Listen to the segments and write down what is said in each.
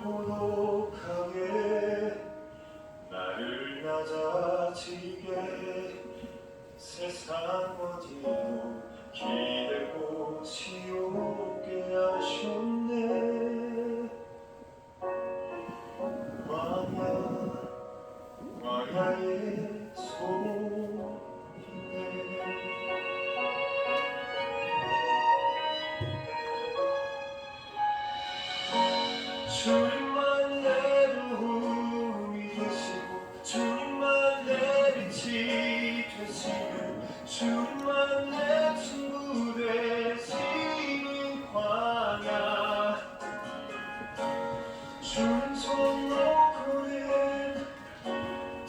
고독하게 나를 낮아지게 세상 어디도 기댈 곳이 없게 하셨네. 광야의 소리네. 주님만 내 도움이 되시고 주님만 내 빛이 되시고 주님만 내 친구 되시는 광야. 주님 손 놓고는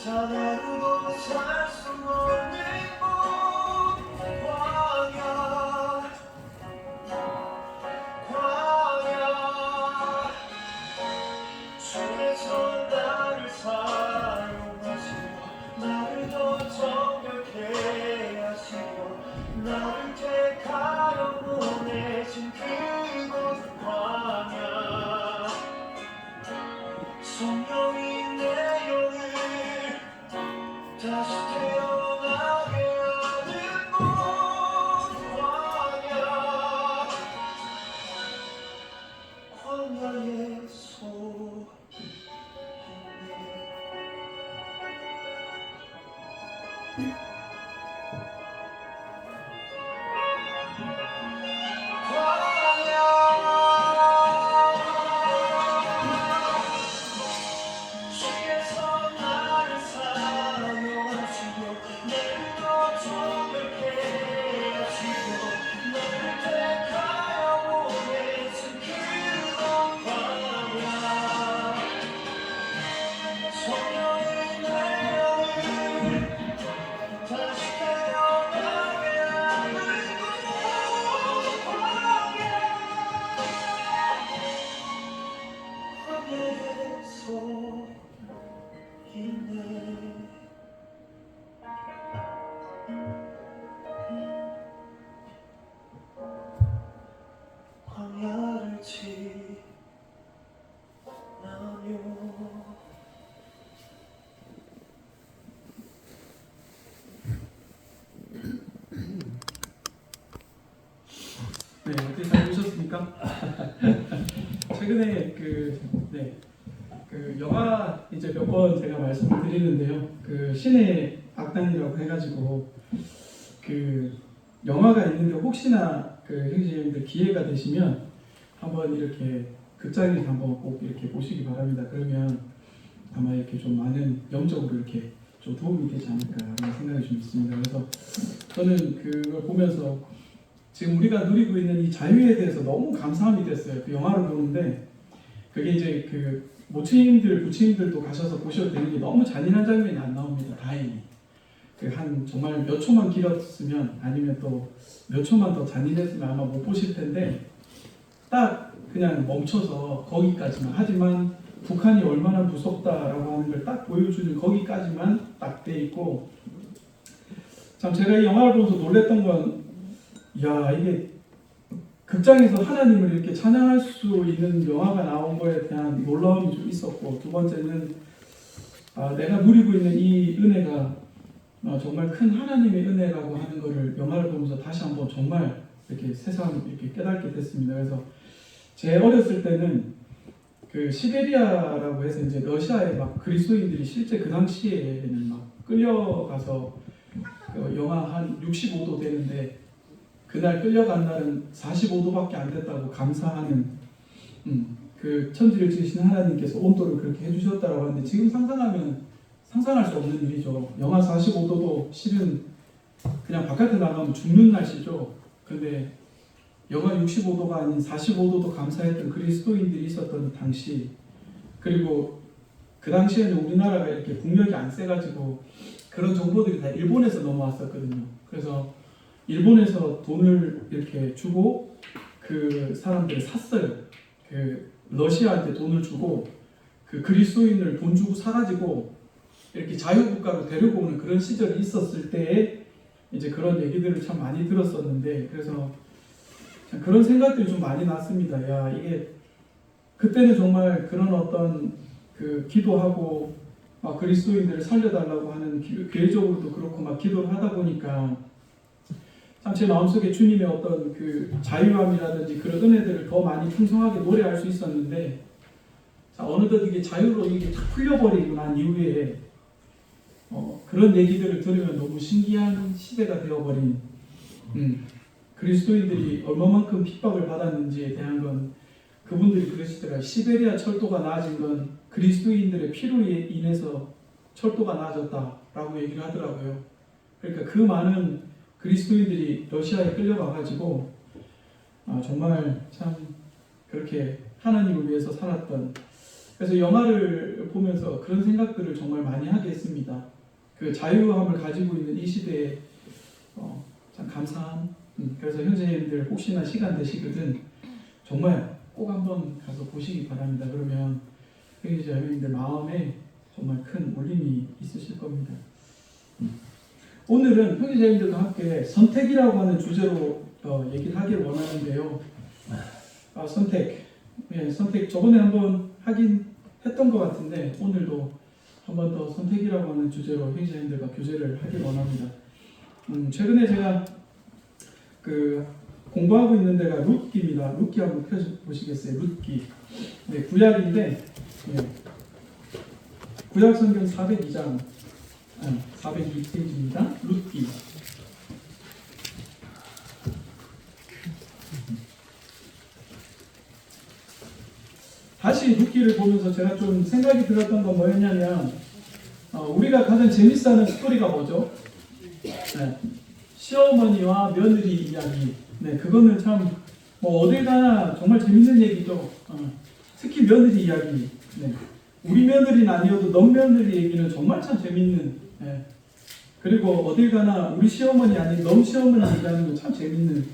단 하루도 살 수 없는 곳. 광야 주께서 나를 사용하시고 나를 더 정결케 하시고 나를 택하여 보내신 그곳 광야. 성령이 내 영을 다시 태어나게 하는 곳 광야. 광야의 소리네. 주께서 나를 사용하시고 나를 더 정결케 하시고 나를 택하여 보내신 그곳 광야. 성령이 내 영을 다시 태어나게 하는 곳 광야. 광야의 소리네. 광야를 지나며 네, 어떻게 잘 보셨습니까? 최근에 그 영화 이제 몇 번 제가 말씀을 드리는데요. 그 신의 악단이라고 해가지고 그 영화가 있는데 혹시나 그 형제님들 기회가 되시면 한번 이렇게 극장에서 한번 꼭 이렇게 보시기 바랍니다. 그러면 아마 이렇게 좀 많은 영적으로 이렇게 좀 도움이 되지 않을까라는 생각이 좀 있습니다. 그래서 저는 그걸 보면서 지금 우리가 누리고 있는 이 자유에 대해서 너무 감사함이 됐어요. 그 영화를 보는데 그게 이제 그 모친님들, 부친님들도 가셔서 보셔도 되는 게 너무 잔인한 장면이 안 나옵니다. 다행히. 그 한 정말 몇 초만 길었으면 아니면 또 몇 초만 더 잔인했으면 아마 못 보실 텐데 딱 그냥 멈춰서 거기까지만. 하지만 북한이 얼마나 무섭다라고 하는 걸 딱 보여주는 거기까지만 딱 돼 있고, 참 제가 이 영화를 보면서 놀랬던 건, 야, 이게 극장에서 하나님을 이렇게 찬양할 수 있는 영화가 나온 거에 대한 놀라움이 좀 있었고, 두 번째는 내가 누리고 있는 이 은혜가 정말 큰 하나님의 은혜라고 하는 것을 영화를 보면서 다시 한번 정말 이렇게 세상 이렇게 깨닫게 됐습니다. 그래서 제 어렸을 때는 그 시베리아라고 해서 이제 러시아에 막 그리스도인들이 실제 그 당시에는 막 끌려가서 그 영하 한 65도 되는데 그날 끌려간 날은 45도밖에 안 됐다고 감사하는 그 천지를 지으신 하나님께서 온도를 그렇게 해주셨다라고 하는데, 지금 상상하면 상상할 수 없는 일이죠. 영하 45도도 실은 그냥 바깥에 나가면 죽는 날씨죠. 근데 영하 65도가 아닌 45도도 감사했던 그리스도인들이 있었던 당시, 그리고 그 당시에는 우리나라가 이렇게 국력이 안 세가지고 그런 정보들이 다 일본에서 넘어왔었거든요. 그래서 일본에서 돈을 이렇게 주고 그 사람들을 샀어요. 그 러시아한테 돈을 주고 그 그리스도인을 돈 주고 사가지고 이렇게 자유국가로 데리고 오는 그런 시절이 있었을 때에 이제 그런 얘기들을 참 많이 들었었는데, 그래서 참 그런 생각들이 좀 많이 났습니다. 야, 이게 그때는 정말 그런 어떤 그 기도하고 막 그리스도인들을 살려달라고 하는 교회적으로도 그렇고 막 기도를 하다 보니까 참 제 마음속에 주님의 어떤 그 자유함이라든지 그런 은혜들을 더 많이 풍성하게 노래할 수 있었는데, 자, 어느덧 이게 자유로 이게 다 풀려버리고 난 이후에 그런 얘기들을 들으면 너무 신기한 시대가 되어버린, 그리스도인들이 얼마만큼 핍박을 받았는지에 대한 건 그분들이 그러시더라고요. 시베리아 철도가 나아진 건 그리스도인들의 피로 인해서 철도가 나아졌다라고 얘기를 하더라고요. 그러니까 그 많은 그리스도인들이 러시아에 끌려가가지고 정말 참 그렇게 하나님을 위해서 살았던, 그래서 영화를 보면서 그런 생각들을 정말 많이 하게 했습니다. 그 자유함을 가지고 있는 이 시대에 참 감사한, 그래서 형제님들 혹시나 시간 되시거든 정말 꼭 한번 가서 보시기 바랍니다. 그러면 형제자매님들 마음에 정말 큰 울림이 있으실 겁니다. 오늘은 형제자매님들과 함께 선택이라고 하는 주제로 얘기를 하길 원하는데요. 선택. 네, 선택 저번에 한번 하긴 했던 것 같은데 오늘도 한 번 더 선택이라고 하는 주제로 형제자매님들과 교제를 하길 원합니다. 최근에 제가 그 공부하고 있는 데가 룻기입니다. 룻기 한번 펴보시겠어요? 룻기. 네, 구약인데, 네. 구약 성경 402장, 402페이지입니다. 룻기. 다시 룻기를 보면서 제가 좀 생각이 들었던 건 뭐였냐면, 우리가 가장 재밌어하는 스토리가 뭐죠? 네. 시어머니와 며느리 이야기. 네, 그거는 참, 어딜 가나 정말 재밌는 얘기죠. 특히 며느리 이야기. 네. 우리 며느리는 아니어도 넌 며느리 얘기는 정말 참 재밌는. 네. 그리고 어딜 가나 우리 시어머니 아닌 넌 시어머니 얘기하는 건 참 재밌는.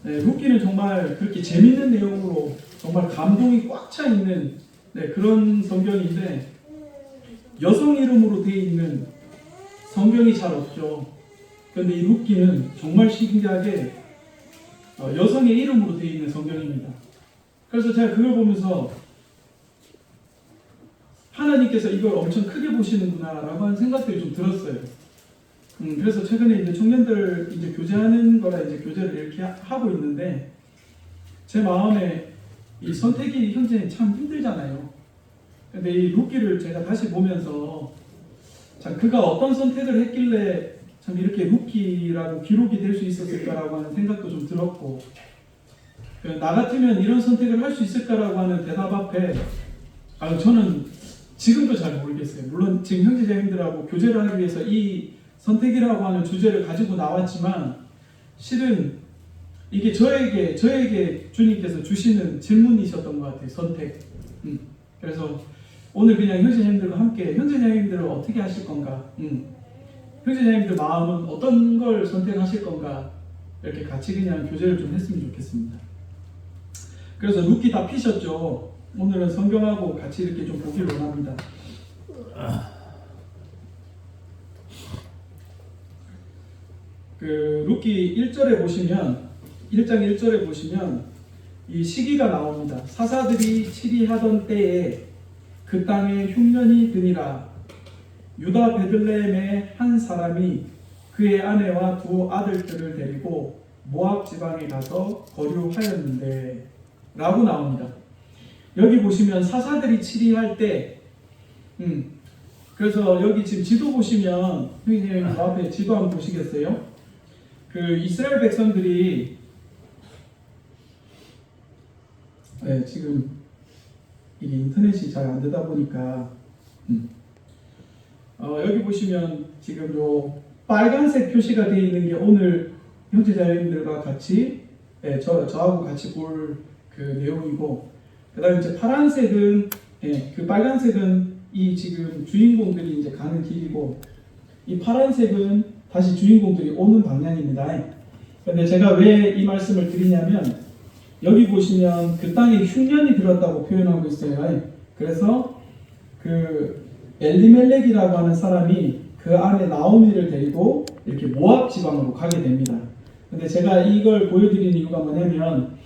네, 룻기는 정말 그렇게 재밌는 내용으로 정말 감동이 꽉 차 있는 그런 성경인데, 여성 이름으로 되어 있는 성경이 잘 없죠. 그런데 이 룻기는 정말 신기하게 여성의 이름으로 되어 있는 성경입니다. 그래서 제가 그걸 보면서 하나님께서 이걸 엄청 크게 보시는구나라고 하는 생각들이 좀 들었어요. 그래서 최근에 이제 청년들 이제 교제하는 거라 이제 교제를 이렇게 하고 있는데, 제 마음에 이 선택이 현재 참 힘들잖아요. 근데 이 룻기를 제가 다시 보면서 참 그가 어떤 선택을 했길래 참 이렇게 룻기라고 기록이 될 수 있었을까라고 하는 생각도 좀 들었고, 나 같으면 이런 선택을 할 수 있을까라고 하는 대답 앞에 저는 지금도 잘 모르겠어요. 물론 지금 형제자매님들하고 교제를 하기 위해서 이 선택이라고 하는 주제를 가지고 나왔지만, 실은 이게 저에게 주님께서 주시는 질문이셨던 것 같아요. 선택. 그래서 오늘 그냥 형제자매님들과 함께 형제자매님들을 어떻게 하실 건가, 형제자매님들 마음은 어떤 걸 선택하실 건가, 이렇게 같이 그냥 교제를 좀 했으면 좋겠습니다. 그래서 룻기 다 피셨죠. 오늘은 성경하고 같이 이렇게 좀 보길 원합니다. 그 룻기 1절에 보시면, 1장 1절에 보시면 이 시기가 나옵니다. 사사들이 치리하던 때에 그 땅에 흉년이 드니라. 유다 베들레헴의 한 사람이 그의 아내와 두 아들들을 데리고 모압 지방에 가서 거류하였는데 라고 나옵니다. 여기 보시면 사사들이 치리할 때, 그래서 여기 지금 지도 보시면, 선생님 앞에 지도 한번 보시겠어요? 그 이스라엘 백성들이 지금 이게 인터넷이 잘 안 되다 보니까 여기 보시면 지금 요 빨간색 표시가 되어 있는 게 오늘 형제자매님들과 같이 저하고 같이 볼 그 내용이고, 그다음에 이제 파란색은 그 빨간색은 이 지금 주인공들이 이제 가는 길이고, 이 파란색은 다시 주인공들이 오는 방향입니다. 근데 제가 왜 이 말씀을 드리냐면, 여기 보시면 그 땅에 흉년이 들었다고 표현하고 있어요. 그래서 그 엘리멜렉이라고 하는 사람이 그 안에 나오미를 데리고 이렇게 모압 지방으로 가게 됩니다. 근데 제가 이걸 보여드리는 이유가 뭐냐면,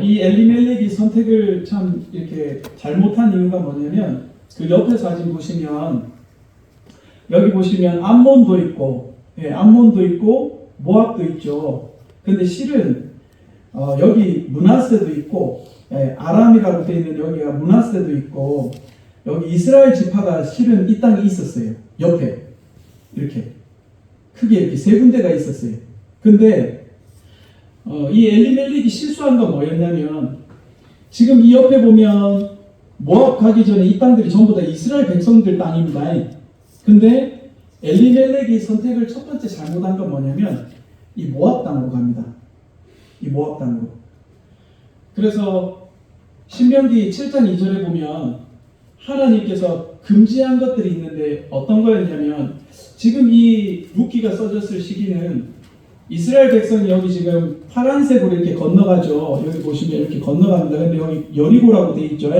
이 엘리멜렉이 선택을 참 이렇게 잘못한 이유가 뭐냐면 그 옆에 사진 보시면 여기 보시면 암몬도 있고 암몬도 있고 모압도 있죠. 근데 실은 여기 므낫세도 있고 아람이라고 되어 있는 여기가 므낫세도 있고 여기 이스라엘 지파가 실은 이 땅에 있었어요. 옆에 이렇게 크게 이렇게 세 군데가 있었어요. 근데 이 엘리멜렉이 실수한 건 뭐였냐면 지금 이 옆에 보면 모압 가기 전에 이 땅들이 전부 다 이스라엘 백성들 땅입니다. 근데 엘리멜렉이 선택을 첫 번째 잘못한 건 뭐냐면 이 모압 땅으로 갑니다. 이 모압 땅으로. 그래서 신명기 7장 2절에 보면 하나님께서 금지한 것들이 있는데 어떤 거였냐면 지금 이 룻기가 써졌을 시기는 이스라엘 백성이 여기 지금 파란색으로 이렇게 건너가죠. 여기 보시면 이렇게 건너갑니다. 근데 여기 여리고라고 돼 있죠.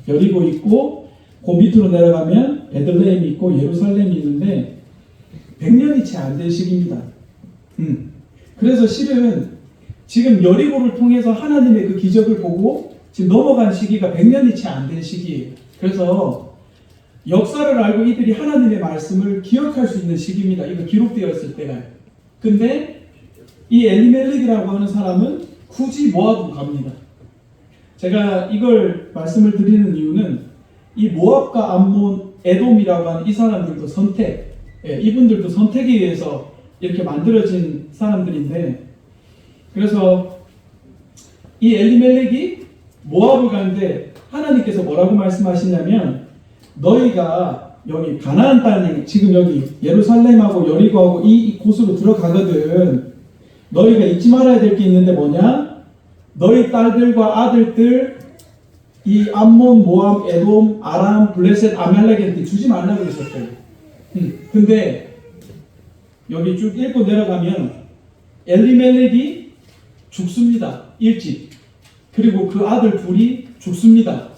여리고 있고 그 밑으로 내려가면 베들레헴이 있고 예루살렘이 있는데 100년이 채 안 된 시기입니다. 그래서 실은 지금 여리고를 통해서 하나님의 그 기적을 보고 지금 넘어간 시기가 100년이 채 안 된 시기예요. 그래서 역사를 알고 이들이 하나님의 말씀을 기억할 수 있는 시기입니다. 이거 기록되었을 때가. 근데 이 엘리멜렉이라고 하는 사람은 굳이 모압으로 갑니다. 제가 이걸 말씀을 드리는 이유는 이 모압과 암몬, 에돔이라고 하는 이 사람들도 이분들도 선택에 의해서 이렇게 만들어진 사람들인데 그래서 이 엘리멜렉이 모압을 가는데 하나님께서 뭐라고 말씀하시냐면 너희가 여기 가나안 땅에 지금 여기 예루살렘하고 여리고하고 이 곳으로 들어가거든. 너희가 잊지 말아야 될 게 있는데 뭐냐? 너희 딸들과 아들들 이 암몬, 모압, 에돔, 아람, 블레셋, 아말렉한테 주지 말라고 그랬었어요. 근데 여기 쭉 읽고 내려가면 엘리멜렉이 죽습니다. 일찍. 그리고 그 아들 둘이 죽습니다.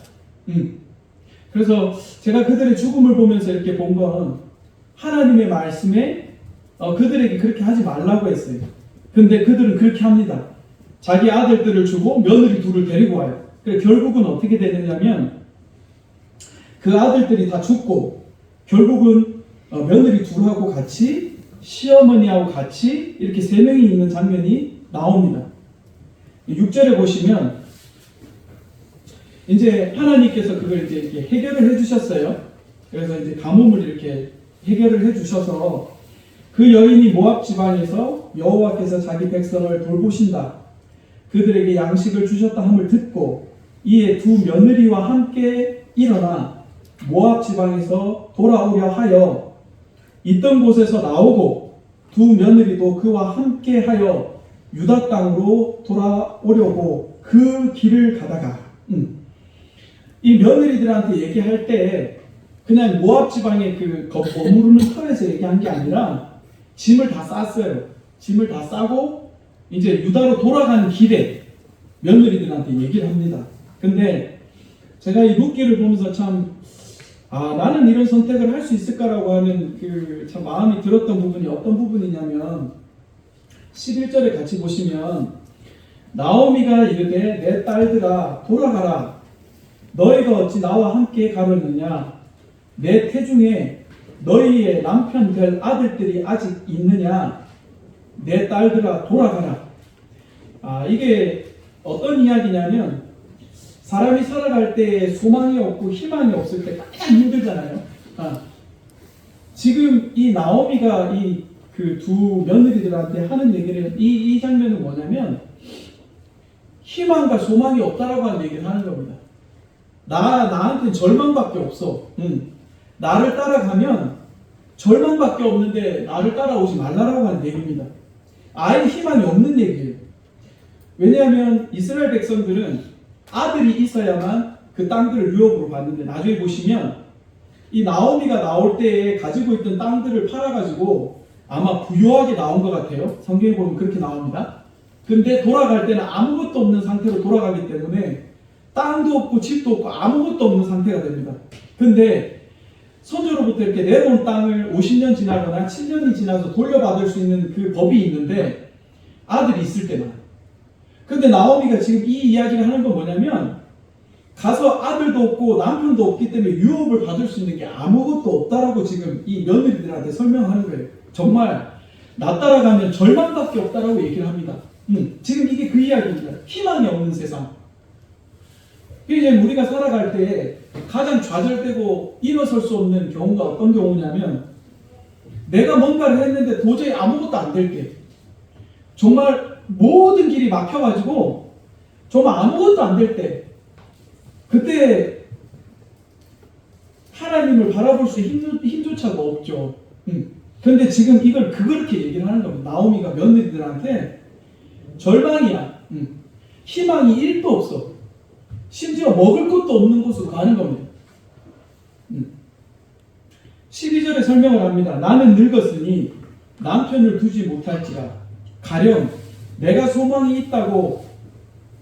그래서 제가 그들의 죽음을 보면서 이렇게 본 건 하나님의 말씀에 그들에게 그렇게 하지 말라고 했어요. 근데 그들은 그렇게 합니다. 자기 아들들을 주고 며느리 둘을 데리고 와요. 그래서 결국은 어떻게 되느냐면 그 아들들이 다 죽고 결국은 며느리 둘하고 같이 시어머니하고 같이 이렇게 세 명이 있는 장면이 나옵니다. 6절에 보시면 이제 하나님께서 그걸 이제 이렇게 해결을 해주셨어요. 그래서 이제 가뭄을 이렇게 해결을 해주셔서 그 여인이 모압 지방에서 여호와께서 자기 백성을 돌보신다. 그들에게 양식을 주셨다 함을 듣고 이에 두 며느리와 함께 일어나 모압 지방에서 돌아오려 하여 있던 곳에서 나오고 두 며느리도 그와 함께 하여 유다 땅으로 돌아오려고 그 길을 가다가 이 며느리들한테 얘기할 때 그냥 모압 지방의 그 머무르는 터에서 얘기한 게 아니라 짐을 다 쌌어요. 짐을 다 싸고 이제 유다로 돌아가는 길에 며느리들한테 얘기를 합니다. 근데 제가 이 룻기를 보면서 참 나는 이런 선택을 할 수 있을까라고 하는 그 참 마음이 들었던 부분이 어떤 부분이냐면 11절에 같이 보시면 나오미가 이르되 내 딸들아 돌아가라. 너희가 어찌 나와 함께 가려느냐. 내 태중에 너희의 남편 될 아들들이 아직 있느냐. 내 딸들아 돌아가라. 이게 어떤 이야기냐면 사람이 살아갈 때 소망이 없고 희망이 없을 때 가장 힘들잖아요. 지금 이 나오미가 이 그 두 며느리들한테 하는 얘기를 이 장면은 뭐냐면 희망과 소망이 없다라고 하는 얘기를 하는 겁니다. 나한테 절망밖에 없어. 나를 따라가면 절망밖에 없는데 나를 따라오지 말라라고 하는 얘기입니다. 아예 희망이 없는 얘기예요. 왜냐하면 이스라엘 백성들은 아들이 있어야만 그 땅들을 유업으로 받는데 나중에 보시면 이 나오미가 나올 때에 가지고 있던 땅들을 팔아가지고 아마 부유하게 나온 것 같아요. 성경에 보면 그렇게 나옵니다. 근데 돌아갈 때는 아무것도 없는 상태로 돌아가기 때문에 땅도 없고 집도 없고 아무것도 없는 상태가 됩니다. 근데 선조로부터 이렇게 내려온 땅을 50년 지나거나 7년이 지나서 돌려받을 수 있는 그 법이 있는데 아들이 있을 때만. 근데 나오미가 지금 이 이야기를 하는 건 뭐냐면 가서 아들도 없고 남편도 없기 때문에 유업을 받을 수 있는 게 아무것도 없다라고 지금 이 며느리들한테 설명하는 거예요. 정말 나 따라가면 절망밖에 없다라고 얘기를 합니다. 지금 이게 그 이야기입니다. 희망이 없는 세상. 이제 우리가 살아갈 때 가장 좌절되고 일어설 수 없는 경우가 어떤 경우냐면 내가 뭔가를 했는데 도저히 아무것도 안 될 때, 정말 모든 길이 막혀가지고 정말 아무것도 안 될 때, 그때 하나님을 바라볼 수 있는 힘조차가 없죠. 그런데 지금 이걸 그렇게 얘기를 하는 겁니다. 나오미가 며느리들한테 절망이야. 희망이 1도 없어. 심지어 먹을 것도 없는 곳으로 가는 겁니다. 12절에 설명을 합니다. 나는 늙었으니 남편을 두지 못할지라 가령 내가 소망이 있다고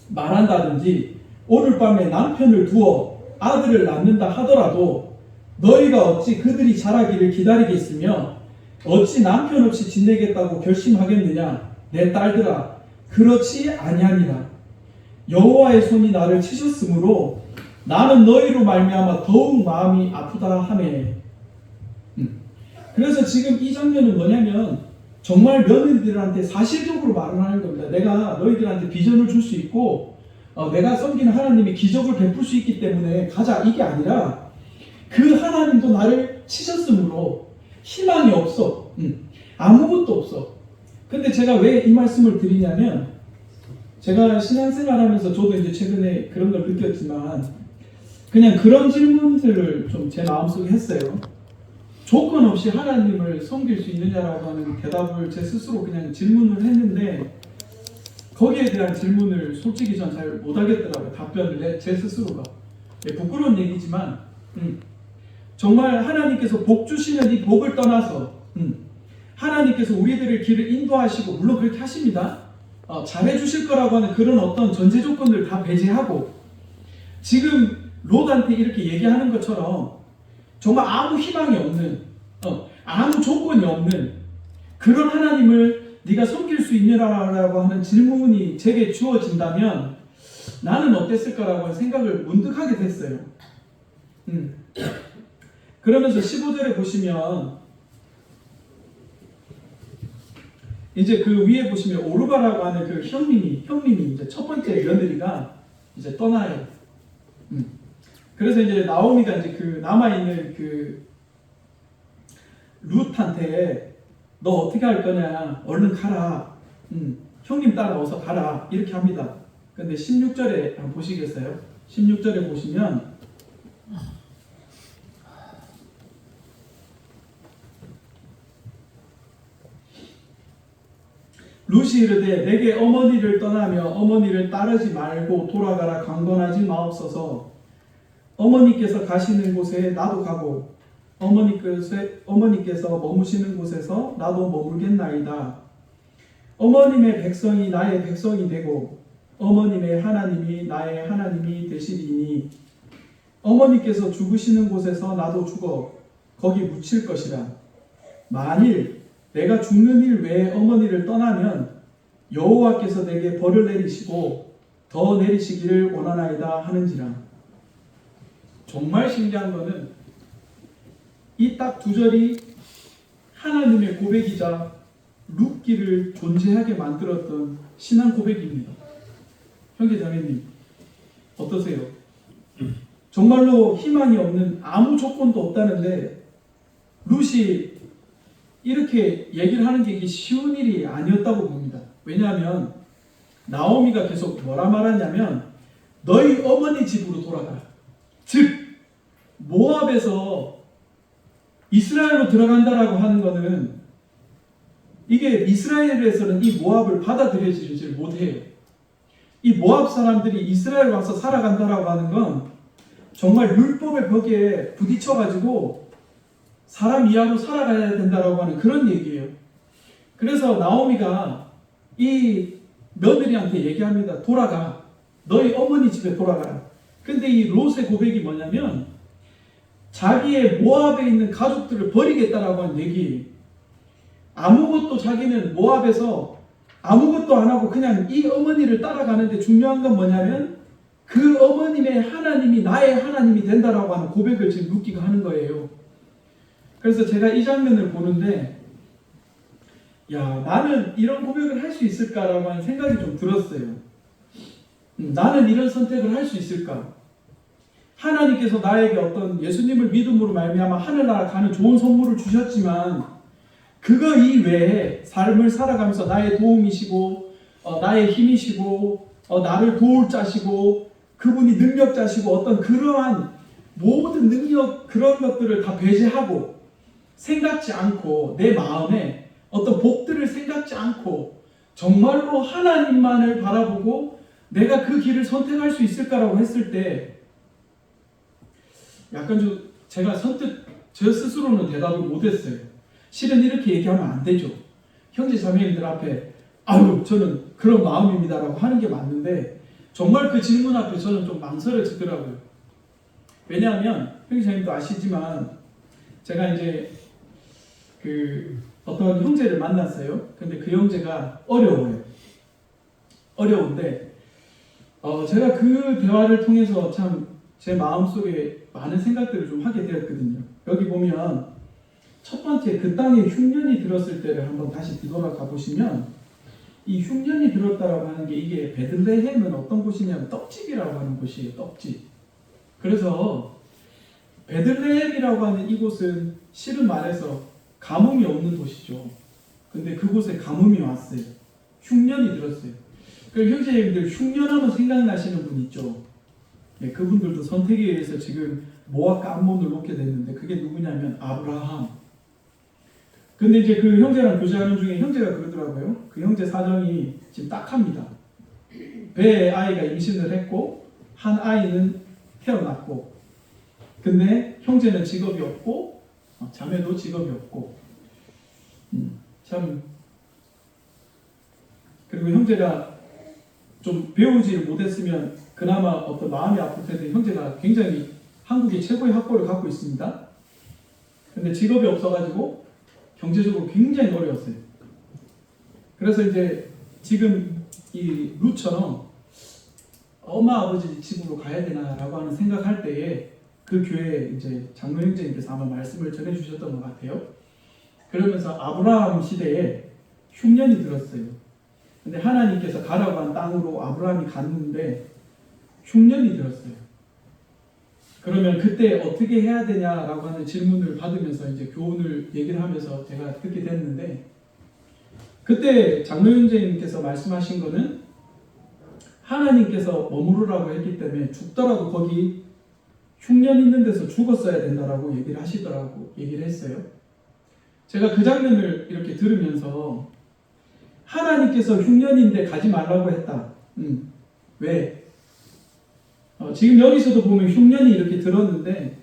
말한다든지 오늘 밤에 남편을 두어 아들을 낳는다 하더라도 너희가 어찌 그들이 자라기를 기다리겠으며 어찌 남편 없이 지내겠다고 결심하겠느냐 내 딸들아 그렇지 아니하니라. 여호와의 손이 나를 치셨으므로 나는 너희로 말미암아 더욱 마음이 아프다 하네. 그래서 지금 이 장면은 뭐냐면 정말 며느리들한테 사실적으로 말을 하는 겁니다. 내가 너희들한테 비전을 줄 수 있고 내가 섬기는 하나님이 기적을 베풀 수 있기 때문에 가자, 이게 아니라 그 하나님도 나를 치셨으므로 희망이 없어. 아무것도 없어. 근데 제가 왜 이 말씀을 드리냐면 제가 신앙생활하면서 저도 이제 최근에 그런 걸 느꼈지만 그냥 그런 질문들을 좀 제 마음속에 했어요. 조건 없이 하나님을 섬길 수 있느냐라고 하는 대답을 제 스스로 그냥 질문을 했는데 거기에 대한 질문을 솔직히 전 잘 못하겠더라고요. 답변을 제 스스로가. 부끄러운 얘기지만 정말 하나님께서 복 주시는 이 복을 떠나서 하나님께서 우리들의 길을 인도하시고 물론 그렇게 하십니다. 잘해주실 거라고 하는 그런 어떤 전제 조건을 다 배제하고 지금 롯한테 이렇게 얘기하는 것처럼 정말 아무 희망이 없는 아무 조건이 없는 그런 하나님을 네가 섬길 수 있느냐라고 하는 질문이 제게 주어진다면 나는 어땠을까라고 하는 생각을 문득 하게 됐어요. 그러면서 15절에 보시면 이제 그 위에 보시면 오르바라고 하는 그 형님이 이제 첫 번째 며느리가 이제 떠나요. 그래서 이제 나오미가 이제 그 남아있는 그 룻한테 너 어떻게 할 거냐, 얼른 가라, 형님 따라 어서 가라, 이렇게 합니다. 근데 16절에 한번 보시겠어요? 16절에 보시면 룻이 이르되 내게 어머니를 떠나며 어머니를 따르지 말고 돌아가라 강권하지 마옵소서. 어머니께서 가시는 곳에 나도 가고 어머니께서 머무시는 곳에서 나도 머물겠나이다. 어머님의 백성이 나의 백성이 되고 어머님의 하나님이 나의 하나님이 되시리니 어머니께서 죽으시는 곳에서 나도 죽어 거기 묻힐 것이라. 만일 내가 죽는 일 외에 어머니를 떠나면 여호와께서 내게 벌을 내리시고 더 내리시기를 원하나이다 하는지라. 정말 신기한 거는 이 딱 두 절이 하나님의 고백이자 룻기를 존재하게 만들었던 신앙 고백입니다. 형제자매님 어떠세요? 정말로 희망이 없는 아무 조건도 없다는데 룻이 이렇게 얘기를 하는 게 이게 쉬운 일이 아니었다고 봅니다. 왜냐하면 나오미가 계속 뭐라 말하냐면 너희 어머니 집으로 돌아가라. 즉 모압에서 이스라엘로 들어간다라고 하는 것은 이게 이스라엘에서는 이 모압을 받아들여지지 못해요. 이 모압 사람들이 이스라엘 와서 살아간다라고 하는 건 정말 율법의 벽에 부딪혀가지고 사람 이하로 살아가야 된다라고 하는 그런 얘기예요. 그래서 나오미가 이 며느리한테 얘기합니다. 돌아가. 너희 어머니 집에 돌아가라. 근데 이 롯의 고백이 뭐냐면 자기의 모압에 있는 가족들을 버리겠다라고 하는 얘기예요. 아무것도 자기는 모압에서 아무것도 안 하고 그냥 이 어머니를 따라가는데 중요한 건 뭐냐면 그 어머님의 하나님이 나의 하나님이 된다라고 하는 고백을 지금 루키가 하는 거예요. 그래서 제가 이 장면을 보는데 야, 나는 이런 고백을 할 수 있을까라고 하는 생각이 좀 들었어요. 나는 이런 선택을 할 수 있을까? 하나님께서 나에게 어떤 예수님을 믿음으로 말미암아 하늘나라 가는 좋은 선물을 주셨지만 그거 이외에 삶을 살아가면서 나의 도움이시고 나의 힘이시고 나를 도울 자시고 그분이 능력자시고 어떤 그러한 모든 능력 그런 것들을 다 배제하고 생각지 않고 내 마음에 어떤 복들을 생각지 않고 정말로 하나님만을 바라보고 내가 그 길을 선택할 수 있을까라고 했을 때 약간 좀 제가 선뜻 저 스스로는 대답을 못했어요. 실은 이렇게 얘기하면 안 되죠. 형제 자매님들 앞에 아유 저는 그런 마음입니다라고 하는 게 맞는데 정말 그 질문 앞에 저는 좀 망설여지더라고요. 왜냐하면 형제 자매님도 아시지만 제가 이제 그 어떤 형제를 만났어요. 근데 그 형제가 어려워요. 어려운데 제가 그 대화를 통해서 참 제 마음속에 많은 생각들을 좀 하게 되었거든요. 여기 보면 첫 번째 그 땅에 흉년이 들었을 때를 한번 다시 뒤돌아가 보시면 이 흉년이 들었다라고 하는 게 이게 베들레헴은 어떤 곳이냐면 떡집이라고 하는 곳이에요. 떡집. 그래서 베들레헴이라고 하는 이곳은 실은 말해서 가뭄이 없는 곳이죠. 근데 그곳에 가뭄이 왔어요. 흉년이 들었어요. 그 형제님들 흉년하면 생각나시는 분 있죠. 네, 그분들도 선택에 의해서 지금 모압과 암몬을 놓게 됐는데 그게 누구냐면 아브라함. 근데 이제 그 형제랑 교제하는 중에 형제가 그러더라고요. 그 형제 사정이 지금 딱합니다. 배에 아이가 임신을 했고 한 아이는 태어났고 근데 형제는 직업이 없고 자매도 직업이 없고 참 그리고 형제가 좀 배우지를 못했으면 그나마 어떤 마음이 아플 텐데 형제가 굉장히 한국의 최고의 학벌을 갖고 있습니다. 근데 직업이 없어가지고 경제적으로 굉장히 어려웠어요. 그래서 이제 지금 이 루처럼 엄마 아버지 집으로 가야 되나라고 하는 생각할 때에 그 교회에 이제 장로 형제님께서 아마 말씀을 전해주셨던 것 같아요. 그러면서 아브라함 시대에 흉년이 들었어요. 근데 하나님께서 가라고 한 땅으로 아브라함이 갔는데 흉년이 들었어요. 그러면 그때 어떻게 해야 되냐라고 하는 질문을 받으면서 이제 교훈을 얘기를 하면서 제가 듣게 됐는데 그때 장로 형제님께서 말씀하신 거는 하나님께서 머무르라고 했기 때문에 죽더라도 거기 흉년 있는 데서 죽었어야 된다라고 얘기를 했어요. 제가 그 장면을 이렇게 들으면서 하나님께서 흉년인데 가지 말라고 했다. 왜? 지금 여기서도 보면 흉년이 이렇게 들었는데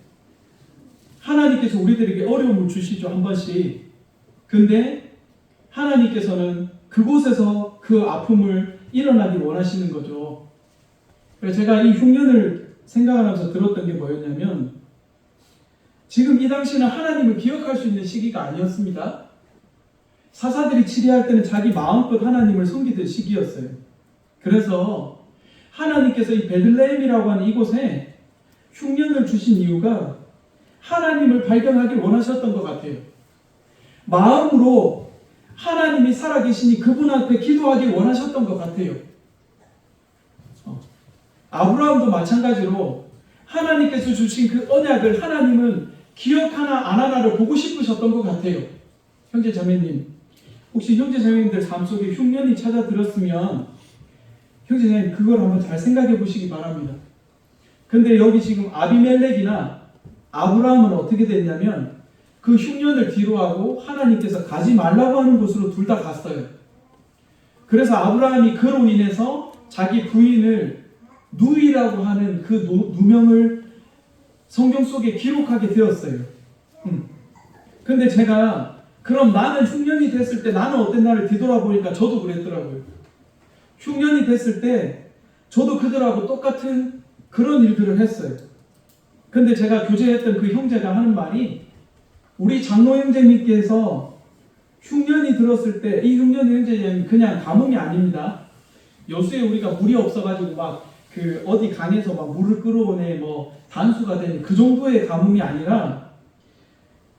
하나님께서 우리들에게 어려움을 주시죠. 한 번씩. 근데 하나님께서는 그곳에서 그 아픔을 일어나길 원하시는 거죠. 그래서 제가 이 흉년을 생각하면서 들었던 게 뭐였냐면 지금 이 당시는 하나님을 기억할 수 있는 시기가 아니었습니다. 사사들이 치리할 때는 자기 마음껏 하나님을 섬기던 시기였어요. 그래서 하나님께서 이 베들레헴이라고 하는 이곳에 흉년을 주신 이유가 하나님을 발견하길 원하셨던 것 같아요. 마음으로 하나님이 살아계시니 그분 앞에 기도하길 원하셨던 것 같아요. 아브라함도 마찬가지로 하나님께서 주신 그 언약을 하나님은 기억하나 안 하나를 보고 싶으셨던 것 같아요. 형제 자매님, 혹시 형제 자매님들 삶 속에 흉년이 찾아들었으면 형제 자매님 그걸 한번 잘 생각해 보시기 바랍니다. 근데 여기 지금 아비멜렉이나 아브라함은 어떻게 됐냐면 그 흉년을 뒤로하고 하나님께서 가지 말라고 하는 곳으로 둘 다 갔어요. 그래서 아브라함이 그로 인해서 자기 부인을 누이라고 하는 그 누명을 성경 속에 기록하게 되었어요. 근데 제가 그럼 나는 흉년이 됐을 때 나는 어땠나를 뒤돌아보니까 저도 그랬더라고요. 흉년이 됐을 때 저도 그들하고 똑같은 그런 일들을 했어요. 근데 제가 교제했던 그 형제가 하는 말이 우리 장로 형제님께서 흉년이 들었을 때 이 흉년 형제는 그냥 가뭄이 아닙니다. 여수에 우리가 물이 없어가지고 막 그 어디 강에서 막 물을 끌어오네 뭐 단수가 되는 그 정도의 가뭄이 아니라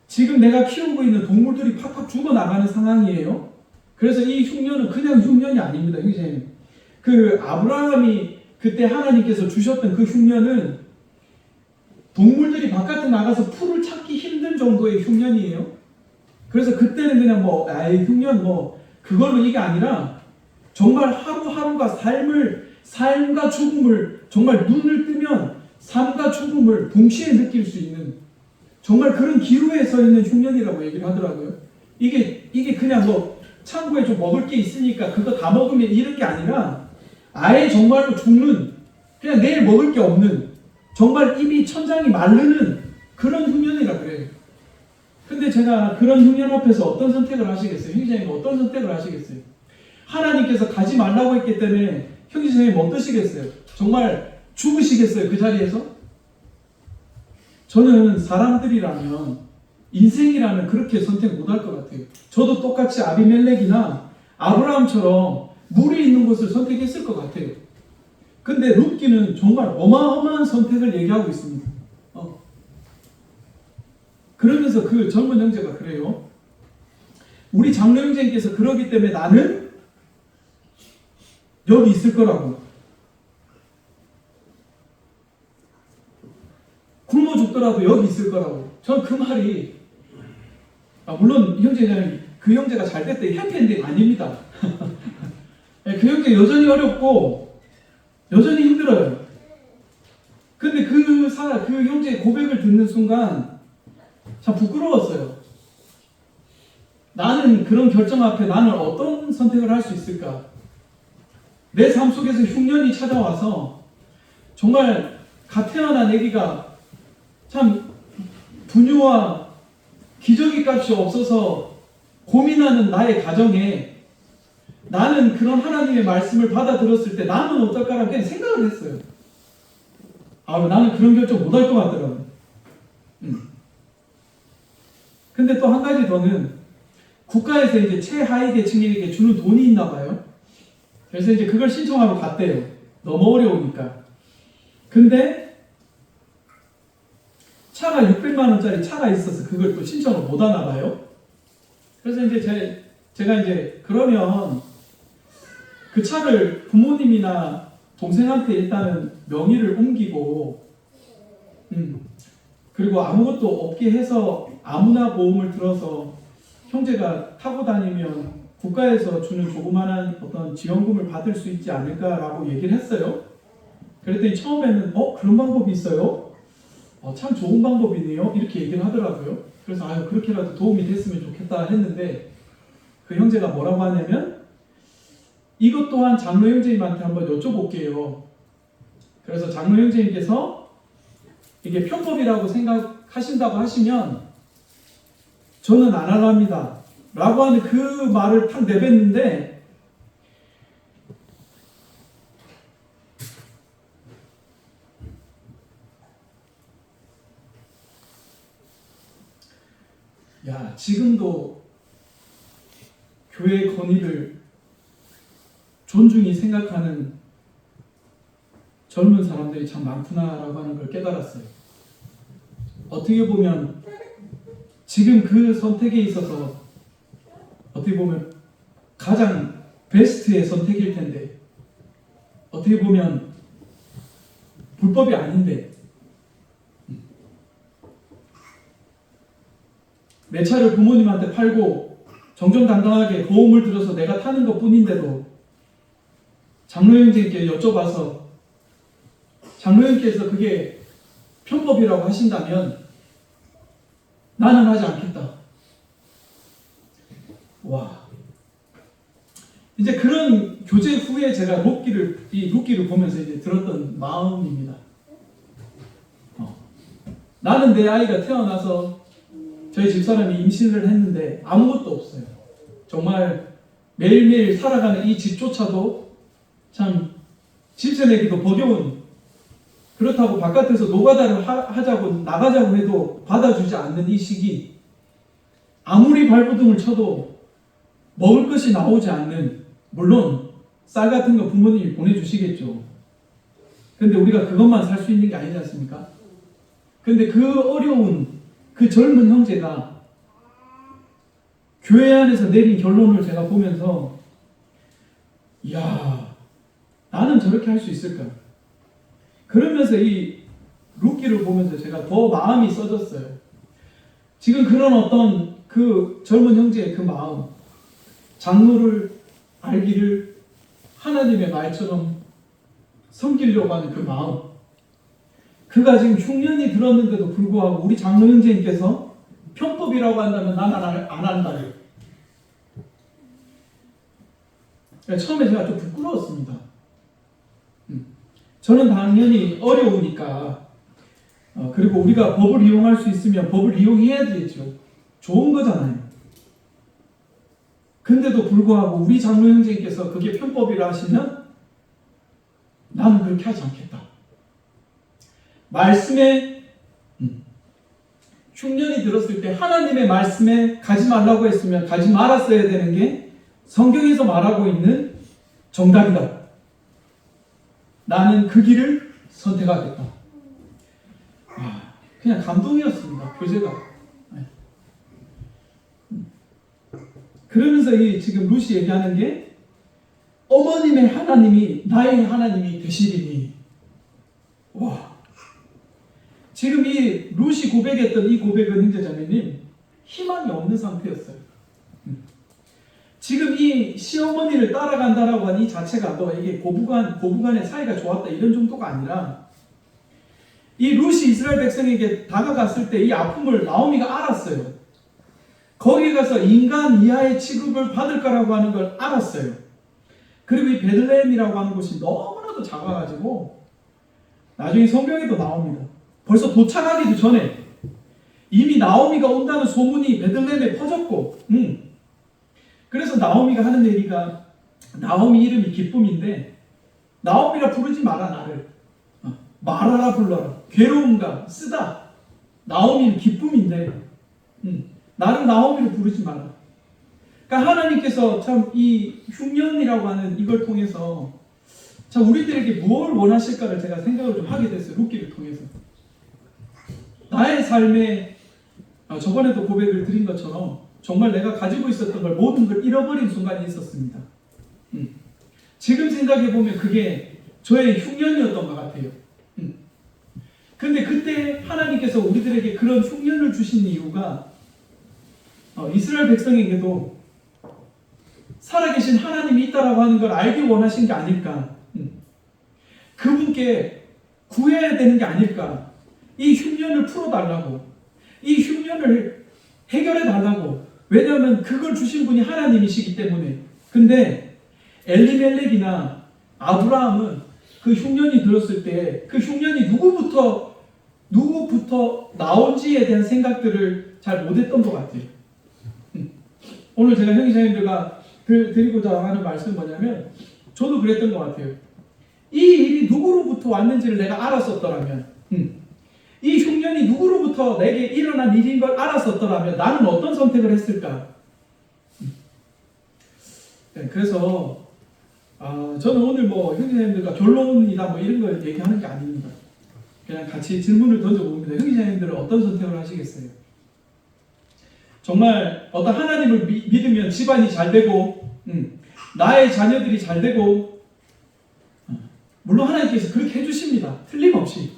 지금 내가 키우고 있는 동물들이 팍팍 죽어나가는 상황이에요. 그래서 이 흉년은 그냥 흉년이 아닙니다, 형제님. 그 아브라함이 그때 하나님께서 주셨던 그 흉년은 동물들이 바깥에 나가서 풀을 찾기 힘든 정도의 흉년이에요. 그래서 그때는 그냥 뭐 아이 흉년 뭐 그걸로 이게 아니라 정말 하루하루가 삶과 죽음을 정말 눈을 뜨면 삶과 죽음을 동시에 느낄 수 있는 정말 그런 기로에 서 있는 흉년이라고 얘기를 하더라고요. 이게 그냥 뭐 창고에 좀 먹을 게 있으니까 그거 다 먹으면 이런 게 아니라 아예 정말로 죽는 그냥 내일 먹을 게 없는 정말 입이 천장이 마르는 그런 흉년이라 그래요. 근데 제가 그런 흉년 앞에서 어떤 선택을 하시겠어요? 형제님 어떤 선택을 하시겠어요? 하나님께서 가지 말라고 했기 때문에 형제님 어떠시겠어요? 정말 죽으시겠어요? 그 자리에서? 저는 사람들이라면 인생이라면 그렇게 선택 못할 것 같아요. 저도 똑같이 아비멜렉이나 아브라함처럼 물이 있는 곳을 선택했을 것 같아요. 근데 룻기는 정말 어마어마한 선택을 얘기하고 있습니다. 그러면서 그 젊은 형제가 그래요. 우리 장로 형제님께서 그러기 때문에 나는 여기 있을 거라고. 굶어 죽더라도 여기 있을 거라고. 전 그 말이 물론 형제는 그 형제가 잘 됐대 해피엔딩 아닙니다. 그 형제 여전히 어렵고 여전히 힘들어요. 근데 그 형제의 고백을 듣는 순간 참 부끄러웠어요. 나는 그런 결정 앞에 나는 어떤 선택을 할 수 있을까? 내 삶 속에서 흉년이 찾아와서 정말 갓 태어난 아기가 참 분유와 기저귀 값이 없어서 고민하는 나의 가정에 나는 그런 하나님의 말씀을 받아들었을 때 나는 어떨까라고 그냥 생각을 했어요. 나는 그런 결정 못할 것 같더라고요. 근데 또 한 가지 더는 국가에서 이제 최하위 계층에게 주는 돈이 있나 봐요. 그래서 이제 그걸 신청하러 갔대요. 너무 어려우니까. 근데 차가 600만 원짜리 차가 있어서 그걸 또 신청을 못 하나 봐요. 그래서 이제 제가 이제 그러면 그 차를 부모님이나 동생한테 일단은 명의를 옮기고 그리고 아무것도 없게 해서 아무나 보험을 들어서 형제가 타고 다니면 국가에서 주는 조그마한 어떤 지원금을 받을 수 있지 않을까라고 얘기를 했어요. 그랬더니 처음에는 그런 방법이 있어요? 참 좋은 방법이네요. 이렇게 얘기를 하더라고요. 그래서 그렇게라도 도움이 됐으면 좋겠다 했는데 그 형제가 뭐라고 하냐면 이것 또한 장로 형제님한테 한번 여쭤볼게요. 그래서 장로 형제님께서 이게 편법이라고 생각하신다고 하시면 저는 안 할랍니다. 라고 하는 그 말을 탁 내뱉는데 지금도 교회의 권위를 존중히 생각하는 젊은 사람들이 참 많구나라고 하는 걸 깨달았어요. 어떻게 보면 지금 그 선택에 있어서 어떻게 보면 가장 베스트의 선택일 텐데 어떻게 보면 불법이 아닌데 내 차를 부모님한테 팔고 정정당당하게 보험을 들어서 내가 타는 것 뿐인데도 장로 형제님께 여쭤봐서 장로 형님께서 그게 편법이라고 하신다면 나는 하지 않겠다. 이제 그런 교제 후에 제가 룻기를 보면서 이제 들었던 마음입니다. 나는 내 아이가 태어나서 저희 집사람이 임신을 했는데 아무것도 없어요. 정말 매일매일 살아가는 이 집조차도 참 집세내기도 버거운, 그렇다고 바깥에서 노가다를 하자고 나가자고 해도 받아주지 않는 이 시기, 아무리 발버둥을 쳐도 먹을 것이 나오지 않는, 물론 쌀 같은 거 부모님이 보내주시겠죠. 근데 우리가 그것만 살 수 있는 게 아니지 않습니까? 근데 그 어려운 그 젊은 형제가 교회 안에서 내린 결론을 제가 보면서, 이야, 나는 저렇게 할 수 있을까? 그러면서 이 룻기를 보면서 제가 더 마음이 써졌어요. 지금 그런 어떤 그 젊은 형제의 그 마음, 장로를 알기를 하나님의 말처럼 섬기려고 하는 그 마음, 그가 지금 흉년이 들었는데도 불구하고 우리 장로 형제님께서 편법이라고 한다면 난 안 한다. 처음에 제가 좀 부끄러웠습니다. 저는 당연히 어려우니까, 그리고 우리가 법을 이용할 수 있으면 법을 이용해야 되겠죠. 좋은 거잖아요. 근데도 불구하고 우리 장로 형제님께서 그게 편법이라 하시면 나는 그렇게 하지 않겠다. 말씀에 흉년이 들었을 때 하나님의 말씀에 가지 말라고 했으면 가지 말았어야 되는 게 성경에서 말하고 있는 정답이다. 나는 그 길을 선택하겠다. 그냥 감동이었습니다. 교제가. 그러면서 이 지금 루시 얘기하는 게 어머님의 하나님이 나의 하나님이 되시리니. 와. 지금 이 루시 고백했던 이 고백은 형제자매님 희망이 없는 상태였어요. 지금 이 시어머니를 따라간다라고 하는 이 자체가 뭐 이게 고부간의 사이가 좋았다 이런 정도가 아니라, 이 룻이 이스라엘 백성에게 다가갔을 때 이 아픔을 나오미가 알았어요. 거기 가서 인간 이하의 취급을 받을 거라고 하는 걸 알았어요. 그리고 이 베들레헴이라고 하는 곳이 너무나도 작아가지고 나중에 성경에도 나옵니다. 벌써 도착하기도 전에 이미 나오미가 온다는 소문이 베들레헴에 퍼졌고, 그래서 나오미가 하는 얘기가, 나오미 이름이 기쁨인데 나오미라 부르지 마라 나를, 말하라 불러라. 괴로움과 쓰다. 나오미는 기쁨인데 나를 나오미로 부르지 마라. 그러니까 하나님께서 참 이 흉년이라고 하는 이걸 통해서 참 우리들에게 무엇을 원하실까를 제가 생각을 좀 하게 됐어요. 룻기를 통해서. 나의 삶에 저번에도 고백을 드린 것처럼 정말 내가 가지고 있었던 걸 모든 걸 잃어버린 순간이 있었습니다. 지금 생각해보면 그게 저의 흉년이었던 것 같아요. 근데 그때 하나님께서 우리들에게 그런 흉년을 주신 이유가 이스라엘 백성에게도 살아계신 하나님이 있다라고 하는 걸 알기 원하신 게 아닐까. 그분께 구해야 되는 게 아닐까. 이 흉년을 풀어달라고, 이 흉년을 해결해달라고. 왜냐하면 그걸 주신 분이 하나님이시기 때문에. 근데 엘리멜렉이나 아브라함은 그 흉년이 들었을 때 그 흉년이 누구부터 나온지에 대한 생각들을 잘 못했던 것 같아요. 오늘 제가 형제자매들과 드리고자 하는 말씀은 뭐냐면, 저도 그랬던 것 같아요. 이 일이 누구로부터 왔는지를 내가 알았었더라면, 이 흉년이 누구로부터 내게 일어난 일인 걸 알았었더라면 나는 어떤 선택을 했을까? 네, 그래서 저는 오늘 뭐 형제자매들과 결론이나 뭐 이런 걸 얘기하는 게 아닙니다. 그냥 같이 질문을 던져봅니다. 형제자매들은 어떤 선택을 하시겠어요? 정말 어떤 하나님을 믿으면 집안이 잘 되고, 나의 자녀들이 잘 되고, 물론 하나님께서 그렇게 해주십니다. 틀림없이.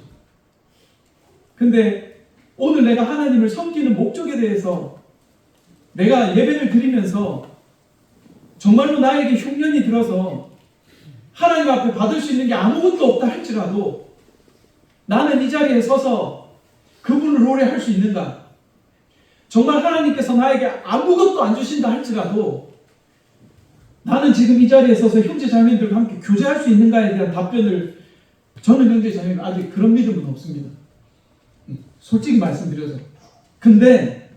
근데 오늘 내가 하나님을 섬기는 목적에 대해서 내가 예배를 드리면서 정말로 나에게 흉년이 들어서 하나님 앞에 받을 수 있는 게 아무것도 없다 할지라도 나는 이 자리에 서서 그분을 노래할 수 있는가? 정말 하나님께서 나에게 아무것도 안 주신다 할지라도 나는 지금 이 자리에 서서 형제 자매들과 함께 교제할 수 있는가에 대한 답변을, 저는 형제 자매는 아직 그런 믿음은 없습니다. 솔직히 말씀드려서. 근데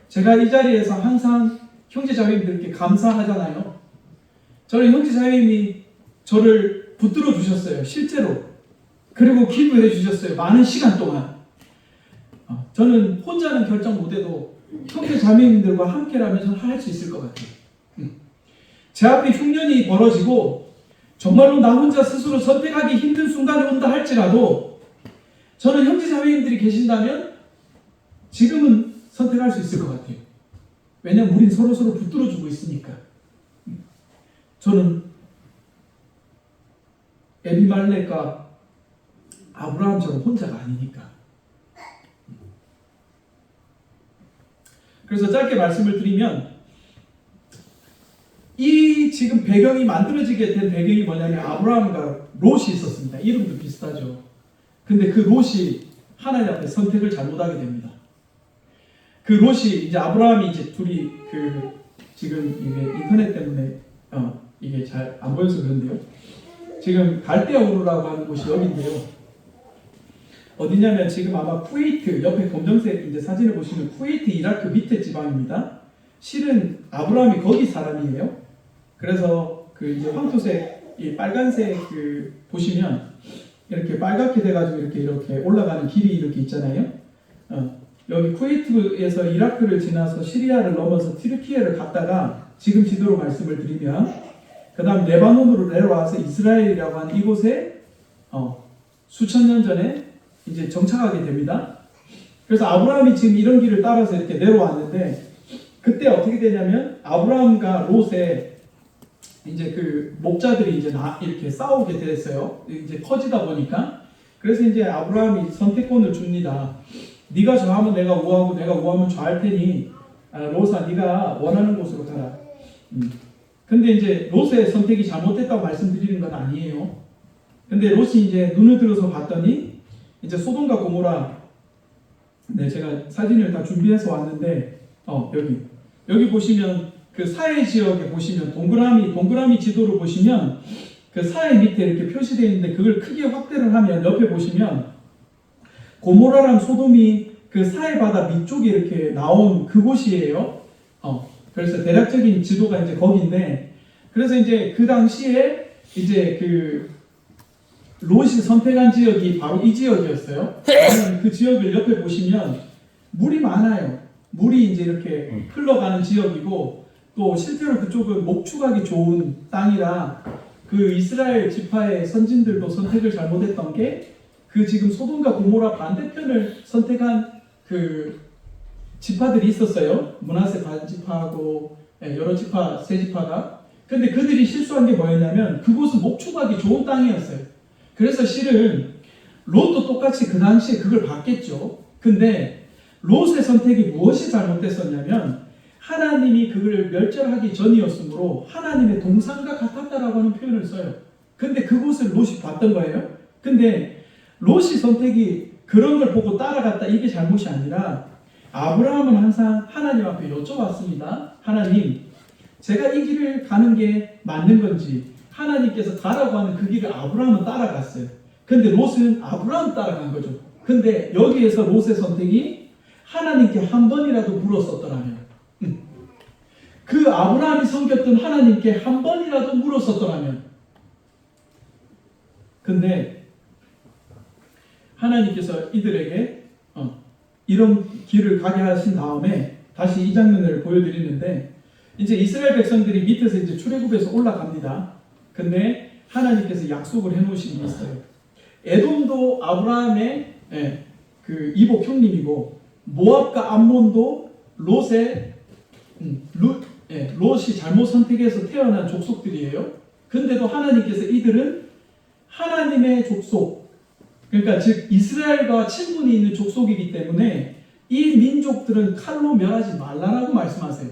제가 이 자리에서 항상 형제 자매님들께 감사하잖아요. 저는 형제 자매님이 저를 붙들어 주셨어요. 실제로. 그리고 기도해 주셨어요. 많은 시간 동안. 저는 혼자는 결정 못해도 형제 자매님들과 함께라면 저는 할 수 있을 것 같아요. 제 앞에 흉년이 벌어지고 정말로 나 혼자 스스로 선택하기 힘든 순간이 온다 할지라도 저는 형제자매님들이 계신다면 지금은 선택할 수 있을 것 같아요. 왜냐면 우린 서로서로 붙들어주고 있으니까. 저는 에비말렉과 아브라함처럼 혼자가 아니니까. 그래서 짧게 말씀을 드리면 이 지금 배경이 만들어지게 된 배경이 뭐냐면 아브라함과 롯이 있었습니다. 이름도 비슷하죠. 근데 그 롯이 하나님 앞에 선택을 잘못하게 됩니다. 그 롯이 이제 아브라함이 이제 둘이 그 지금 이게 인터넷 때문에 이게 잘 안 보여서 그런데요. 지금 갈대아 우르라고 하는 곳이 여기인데요. 어디냐면 지금 아마 쿠웨이트 옆에 검정색 이제 사진을 보시면 쿠웨이트 이라크 밑에 지방입니다. 실은 아브라함이 거기 사람이에요. 그래서 그 이제 황토색 이 빨간색 그 보시면 이렇게 빨갛게 돼가지고 이렇게 올라가는 길이 이렇게 있잖아요. 여기 쿠웨이트에서 이라크를 지나서 시리아를 넘어서 튀르키예를 갔다가 지금 지도로 말씀을 드리면 그 다음 레바논으로 내려와서 이스라엘이라고 하는 이곳에 수천 년 전에 이제 정착하게 됩니다. 그래서 아브라함이 지금 이런 길을 따라서 이렇게 내려왔는데 그때 어떻게 되냐면 아브라함과 롯의 이제 그 목자들이 이제 이렇게 싸우게 됐어요. 이제 커지다 보니까 그래서 이제 아브라함이 선택권을 줍니다. 네가 저하면 내가 우하고 내가 우하면 저할 테니 롯아 네가 원하는 곳으로 가라. 근데 이제 롯의 선택이 잘못됐다고 말씀드리는 건 아니에요. 근데 롯이 이제 눈을 들어서 봤더니 이제 소돔과 고모라 네 제가 사진을 다 준비해서 왔는데 여기 보시면 그 사해 지역에 보시면 동그라미 지도를 보시면 그 사해 밑에 이렇게 표시되어 있는데 그걸 크게 확대를 하면 옆에 보시면 고모라랑 소돔이 그 사해 바다 밑쪽에 이렇게 나온 그곳이에요. 그래서 대략적인 지도가 이제 거기인데 그래서 이제 그 당시에 이제 그 롯이 선택한 지역이 바로 이 지역이었어요. 그 지역을 옆에 보시면 물이 많아요. 물이 이제 이렇게 흘러가는 지역이고 또 실제로 그쪽은 목축하기 좋은 땅이라 그 이스라엘 지파의 선진들도 선택을 잘못했던 게 그 지금 소돔과 고모라 반대편을 선택한 그 지파들이 있었어요. 므낫세 반지파하고 여러 지파, 세 지파가. 근데 그들이 실수한 게 뭐였냐면 그곳은 목축하기 좋은 땅이었어요. 그래서 실은 롯도 똑같이 그 당시에 그걸 봤겠죠. 근데 롯의 선택이 무엇이 잘못됐었냐면 하나님이 그걸 멸절하기 전이었으므로 하나님의 동산과 같았다라고 하는 표현을 써요. 근데 그곳을 롯이 봤던 거예요. 근데 롯이 선택이 그런 걸 보고 따라갔다 이게 잘못이 아니라 아브라함은 항상 하나님 앞에 여쭤봤습니다. 하나님, 제가 이 길을 가는 게 맞는 건지 하나님께서 가라고 하는 그 길을 아브라함은 따라갔어요. 근데 롯은 아브라함 따라간 거죠. 근데 여기에서 롯의 선택이 하나님께 한 번이라도 물었었더라면 그 아브라함이 섬겼던 하나님께 한 번이라도 물었었더라면 근데 하나님께서 이들에게 이런 길을 가게 하신 다음에 다시 이 장면을 보여드리는데 이제 이스라엘 백성들이 밑에서 이제 출애굽에서 올라갑니다. 근데 하나님께서 약속을 해놓으신 게 있어요. 에돔도 아브라함의 그 이복 형님이고 모압과 암몬도 롯이 잘못 선택해서 태어난 족속들이에요. 근데도 하나님께서 이들은 하나님의 족속 그러니까 즉 이스라엘과 친분이 있는 족속이기 때문에 이 민족들은 칼로 멸하지 말라라고 말씀하세요.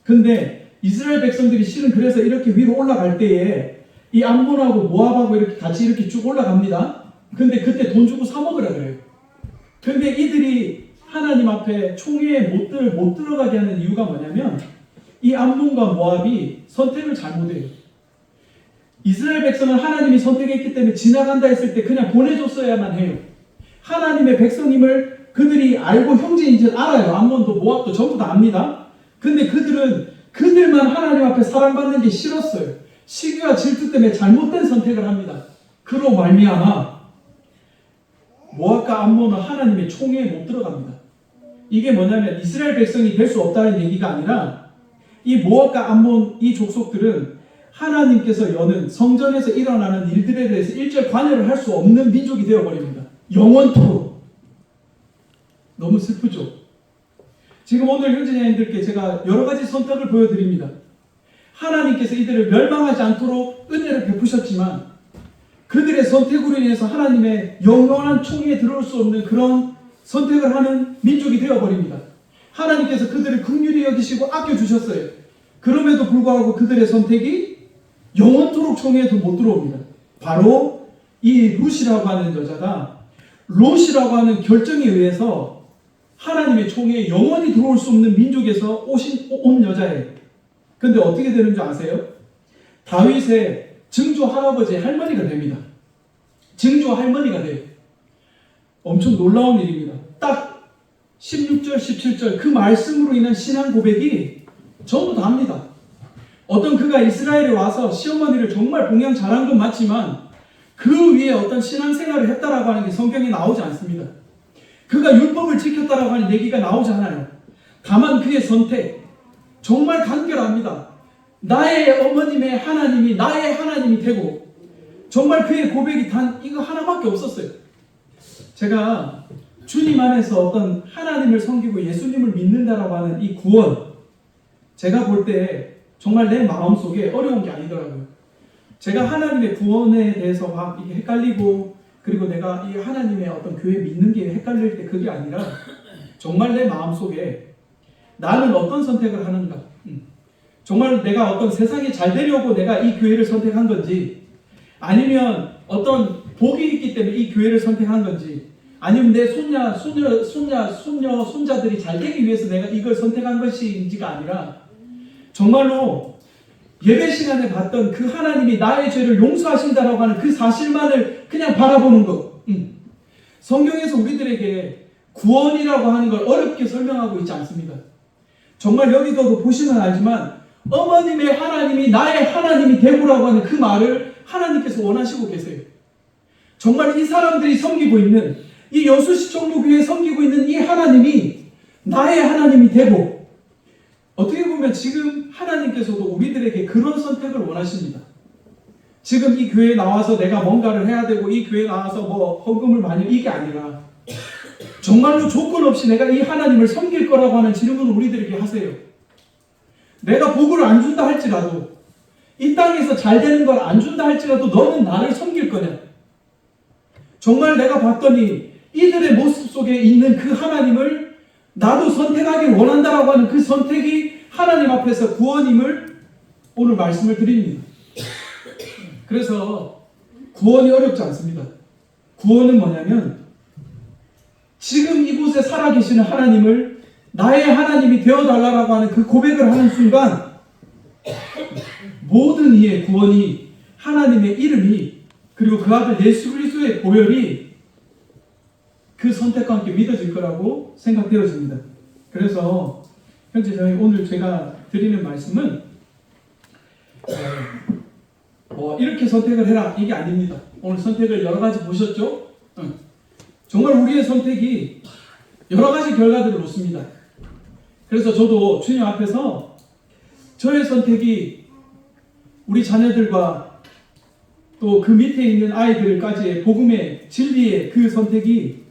근데 이스라엘 백성들이 실은 그래서 이렇게 위로 올라갈 때에 이 암몬하고 모압하고 이렇게 같이 이렇게 쭉 올라갑니다. 근데 그때 돈 주고 사 먹으라 그래요. 근데 이들이 하나님 앞에 총회에 못 들어가게 하는 이유가 뭐냐면 이 암몬과 모압이 선택을 잘못해요. 이스라엘 백성은 하나님이 선택했기 때문에 지나간다 했을 때 그냥 보내줬어야만 해요. 하나님의 백성임을 그들이 알고 형제인 줄 알아요. 암몬도 모압도 전부 다 압니다. 근데 그들만 하나님 앞에 사랑받는 게 싫었어요. 시기와 질투 때문에 잘못된 선택을 합니다. 그로 말미암아 모압과 암몬은 하나님의 총회에 못 들어갑니다. 이게 뭐냐면 이스라엘 백성이 될 수 없다는 얘기가 아니라 이 모압과 암몬 이 족속들은 하나님께서 여는 성전에서 일어나는 일들에 대해서 일절 관여를 할 수 없는 민족이 되어버립니다. 영원토록. 너무 슬프죠. 지금 오늘 형제자매님들께 제가 여러 가지 선택을 보여드립니다. 하나님께서 이들을 멸망하지 않도록 은혜를 베푸셨지만 그들의 선택으로 인해서 하나님의 영원한 총회에 들어올 수 없는 그런 선택을 하는 민족이 되어버립니다. 하나님께서 그들을 긍휼히 여기시고 아껴주셨어요. 그럼에도 불구하고 그들의 선택이 영원토록 총회에도 못 들어옵니다. 바로 이 룻이라고 하는 여자가 롯이라고 하는 결정에 의해서 하나님의 총회에 영원히 들어올 수 없는 민족에서 온 여자예요. 근데 어떻게 되는 줄 아세요? 다윗의 증조 할아버지의 할머니가 됩니다. 증조 할머니가 돼요. 엄청 놀라운 일입니다. 딱 16절, 17절 그 말씀으로 인한 신앙 고백이 전부 다 합니다. 어떤 그가 이스라엘에 와서 시어머니를 정말 봉양 잘한 건 맞지만 그 위에 어떤 신앙생활을 했다라고 하는 게 성경에 나오지 않습니다. 그가 율법을 지켰다라고 하는 얘기가 나오지 않아요. 다만 그의 선택 정말 간결합니다. 나의 어머님의 하나님이 나의 하나님이 되고 정말 그의 고백이 단 이거 하나밖에 없었어요. 제가 주님 안에서 어떤 하나님을 섬기고 예수님을 믿는다라고 하는 이 구원 제가 볼 때 정말 내 마음속에 어려운 게 아니더라고요. 제가 하나님의 구원에 대해서 막 이게 헷갈리고 그리고 내가 이 하나님의 어떤 교회 믿는 게 헷갈릴 때 그게 아니라 정말 내 마음속에 나는 어떤 선택을 하는가 정말 내가 어떤 세상에 잘 되려고 내가 이 교회를 선택한 건지 아니면 어떤 복이 있기 때문에 이 교회를 선택한 건지 아니면 내 손자들이 잘 되기 위해서 내가 이걸 선택한 것인지가 아니라 정말로 예배 시간에 봤던 그 하나님이 나의 죄를 용서하신다라고 하는 그 사실만을 그냥 바라보는 것. 성경에서 우리들에게 구원이라고 하는 걸 어렵게 설명하고 있지 않습니다. 정말 여기서도 보시면 알지만 어머님의 하나님이 나의 하나님이 되고라고 하는 그 말을 하나님께서 원하시고 계세요. 정말 이 사람들이 섬기고 있는 이 여수시청로교회에 섬기고 있는 이 하나님이 나의 하나님이 되고 어떻게 보면 지금 하나님께서도 우리들에게 그런 선택을 원하십니다. 지금 이 교회에 나와서 내가 뭔가를 해야 되고 이 교회에 나와서 뭐 헌금을 많이 이게 아니라 정말로 조건 없이 내가 이 하나님을 섬길 거라고 하는 질문을 우리들에게 하세요. 내가 복을 안 준다 할지라도 이 땅에서 잘 되는 걸 안 준다 할지라도 너는 나를 섬길 거냐? 정말 내가 봤더니 이들의 모습 속에 있는 그 하나님을 나도 선택하길 원한다라고 하는 그 선택이 하나님 앞에서 구원임을 오늘 말씀을 드립니다. 그래서 구원이 어렵지 않습니다. 구원은 뭐냐면 지금 이곳에 살아계시는 하나님을 나의 하나님이 되어달라고 하는 그 고백을 하는 순간 모든 이의 구원이 하나님의 이름이 그리고 그 아들 예수 그리스도의 보혈이 그 선택과 함께 믿어질 거라고 생각되어집니다. 그래서 현재 저희 오늘 제가 드리는 말씀은 이렇게 선택을 해라 이게 아닙니다. 오늘 선택을 여러 가지 보셨죠? 정말 우리의 선택이 여러 가지 결과들을 놓습니다. 그래서 저도 주님 앞에서 저의 선택이 우리 자녀들과 또 그 밑에 있는 아이들까지의 복음의 진리의 그 선택이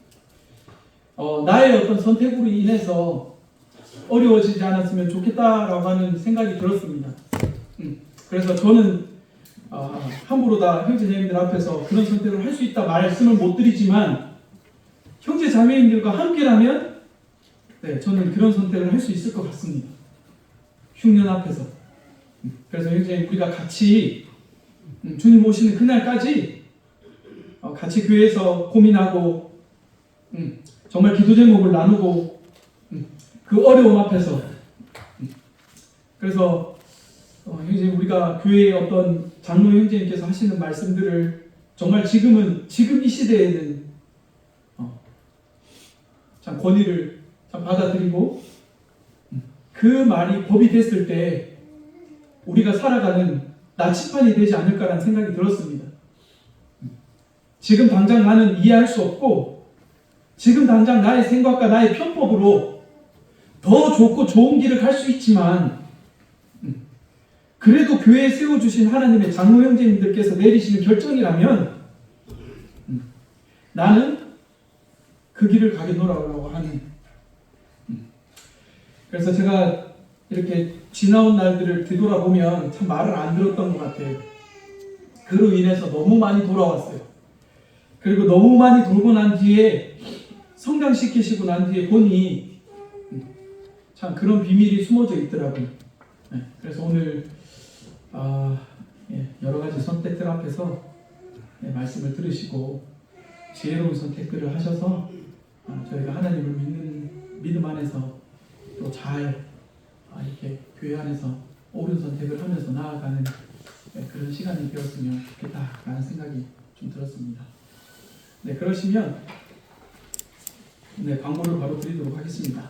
나의 어떤 선택으로 인해서 어려워지지 않았으면 좋겠다라고 하는 생각이 들었습니다. 그래서 저는 함부로 다 형제자매님들 앞에서 그런 선택을 할 수 있다 말씀을 못 드리지만 형제자매님들과 함께라면 네, 저는 그런 선택을 할 수 있을 것 같습니다. 흉년 앞에서. 그래서 형제자매님 우리가 같이 주님 오시는 그날까지 같이 교회에서 고민하고 정말 기도 제목을 나누고 그 어려움 앞에서 그래서 형제님 우리가 교회의 어떤 장로 형제님께서 하시는 말씀들을 정말 지금 이 시대에는 참 권위를 참 받아들이고 그 말이 법이 됐을 때 우리가 살아가는 나치판이 되지 않을까라는 생각이 들었습니다. 지금 당장 나는 이해할 수 없고 지금 당장 나의 생각과 나의 편법으로 더 좋고 좋은 길을 갈 수 있지만 그래도 교회에 세워주신 하나님의 장로 형제님들께서 내리시는 결정이라면 나는 그 길을 가겠노라고 하는. 그래서 제가 이렇게 지나온 날들을 뒤돌아보면 참 말을 안 들었던 것 같아요. 그로 인해서 너무 많이 돌아왔어요. 그리고 너무 많이 돌고 난 뒤에 성장시키시고 난 뒤에 보니 참 그런 비밀이 숨어져 있더라고요. 그래서 오늘 여러 가지 선택들 앞에서 말씀을 들으시고 지혜로운 선택들을 하셔서 저희가 하나님을 믿는 믿음 안에서 또 잘 이렇게 교회 안에서 옳은 선택을 하면서 나아가는 그런 시간이 되었으면 좋겠다라는 생각이 좀 들었습니다. 그러시면 광고를 바로 드리도록 하겠습니다.